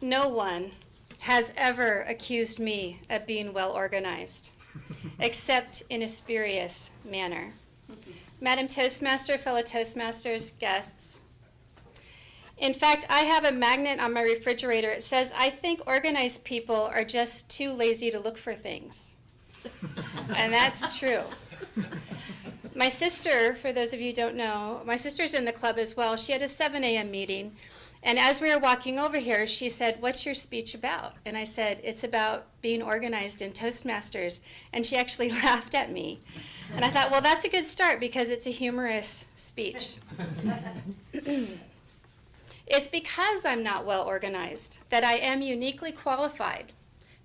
No one has ever accused me of being well organized, except in a spurious manner. Madam Toastmaster, fellow Toastmasters, guests. In fact, I have a magnet on my refrigerator. It says, I think organized people are just too lazy to look for things. And that's true. My sister, for those of you who don't know, my sister's in the club as well. She had a 7 a.m. meeting. And as we were walking over here, she said, what's your speech about? And I said, it's about being organized in Toastmasters. And she actually laughed at me. And I thought, well, that's a good start because it's a humorous speech. It's because I'm not well organized that I am uniquely qualified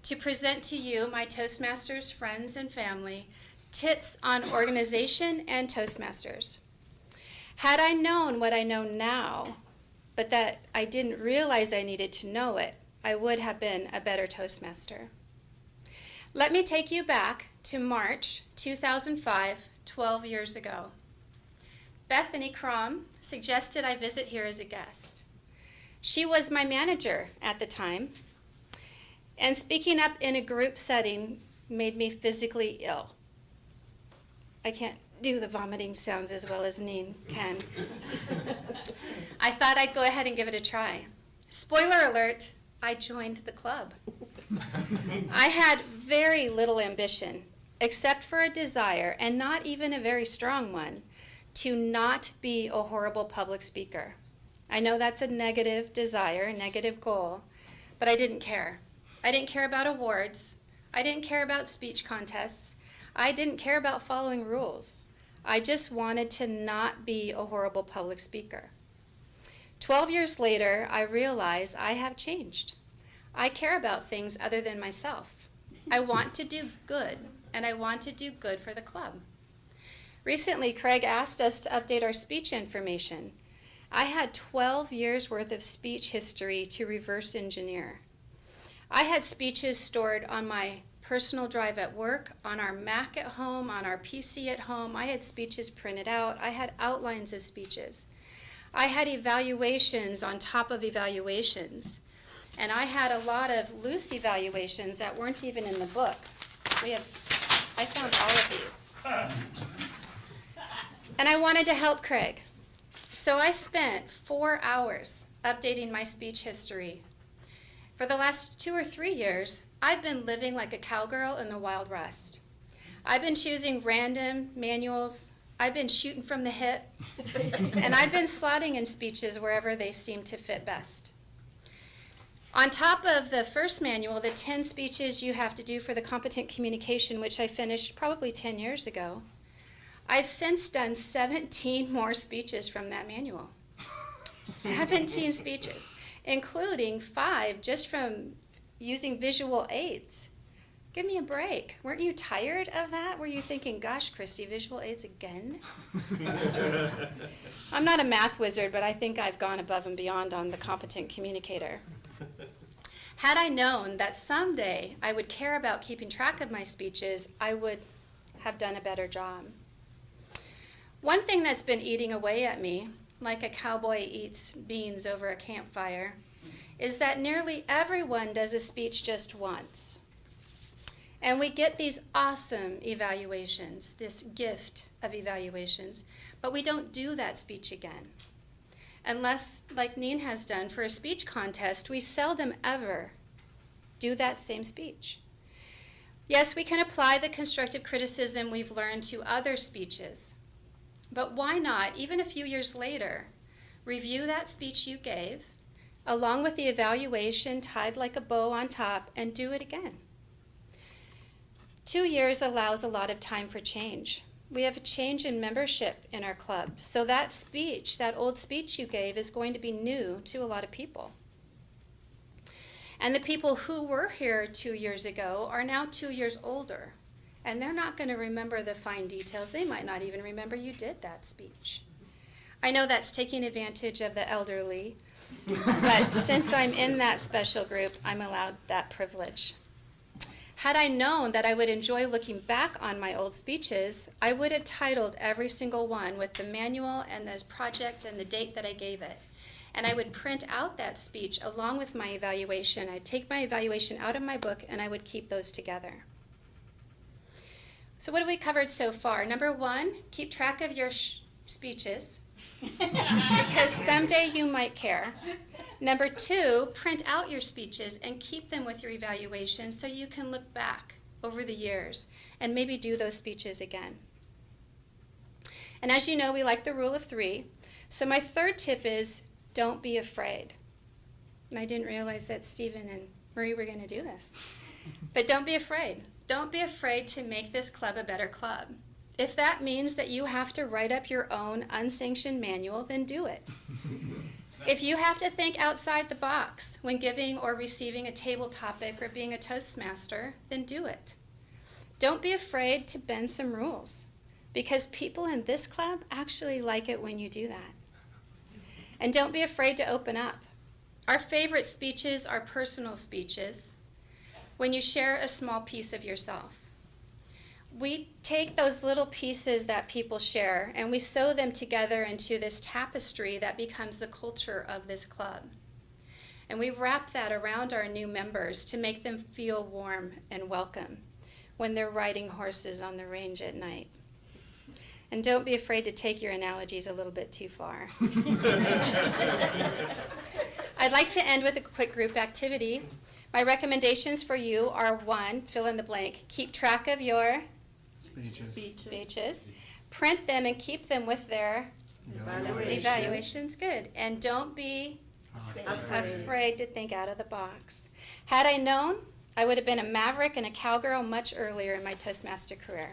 to present to you, my Toastmasters friends and family, tips on organization and Toastmasters. Had I known what I know now, but that I didn't realize I needed to know it, I would have been a better Toastmaster. Let me take you back to March 2005, 12 years ago. Bethany Crom suggested I visit here as a guest. She was my manager at the time, and speaking up in a group setting made me physically ill. I can't do the vomiting sounds as well as Neen can. I thought I'd go ahead and give it a try. Spoiler alert, I joined the club. I had very little ambition, except for a desire, and not even a very strong one, to not be a horrible public speaker. I know that's a negative desire, a negative goal, but I didn't care. I didn't care about awards. I didn't care about speech contests. I didn't care about following rules. I just wanted to not be a horrible public speaker. 12 years later, I realize I have changed. I care about things other than myself. I want to do good, and I want to do good for the club. Recently, Craig asked us to update our speech information. I had 12 years worth of speech history to reverse engineer. I had speeches stored on my personal drive at work, on our Mac at home, on our PC at home. I had speeches printed out. I had outlines of speeches. I had evaluations on top of evaluations. And I had a lot of loose evaluations that weren't even in the book. I found all of these. And I wanted to help Craig. So I spent 4 hours updating my speech history. For the last 2 or 3 years, I've been living like a cowgirl in the Wild West. I've been choosing random manuals. I've been shooting from the hip. And I've been slotting in speeches wherever they seem to fit best. On top of the first manual, the 10 speeches you have to do for the competent communication, which I finished probably 10 years ago, I've since done 17 more speeches from that manual. 17 speeches, including 5 just from using visual aids. Give me a break. Weren't you tired of that? Were you thinking, gosh, Kristi, visual aids again? I'm not a math wizard, but I think I've gone above and beyond on the competent communicator. Had I known that someday I would care about keeping track of my speeches, I would have done a better job. One thing that's been eating away at me, like a cowboy eats beans over a campfire, is that nearly everyone does a speech just once. And we get these awesome evaluations, this gift of evaluations, but we don't do that speech again. Unless, like Neen has done for a speech contest, we seldom ever do that same speech. Yes, we can apply the constructive criticism we've learned to other speeches, but why not, even a few years later, review that speech you gave, along with the evaluation tied like a bow on top, and do it again? 2 years allows a lot of time for change. We have a change in membership in our club, so that speech, that old speech you gave, is going to be new to a lot of people. And the people who were here 2 years ago are now 2 years older, and they're not going to remember the fine details. They might not even remember you did that speech. I know that's taking advantage of the elderly, but since I'm in that special group, I'm allowed that privilege. Had I known that I would enjoy looking back on my old speeches, I would have titled every single one with the manual and the project and the date that I gave it. And I would print out that speech along with my evaluation. I'd take my evaluation out of my book and I would keep those together. So what have we covered so far? Number 1, keep track of your speeches because someday you might care. Number 2, print out your speeches and keep them with your evaluation so you can look back over the years and maybe do those speeches again. And as you know, we like the rule of 3. So my third tip is don't be afraid. And I didn't realize that Stephen and Marie were going to do this. But don't be afraid. Don't be afraid to make this club a better club. If that means that you have to write up your own unsanctioned manual, then do it. If you have to think outside the box when giving or receiving a table topic or being a Toastmaster, then do it. Don't be afraid to bend some rules, because people in this club actually like it when you do that. And don't be afraid to open up. Our favorite speeches are personal speeches, when you share a small piece of yourself. We take those little pieces that people share and we sew them together into this tapestry that becomes the culture of this club. And we wrap that around our new members to make them feel warm and welcome when they're riding horses on the range at night. And don't be afraid to take your analogies a little bit too far. I'd like to end with a quick group activity. My recommendations for you are 1, fill in the blank, keep track of your speeches. Print them and keep them with their evaluations. Good. And don't be afraid to think out of the box. Had I known, I would have been a maverick and a cowgirl much earlier in my Toastmaster career.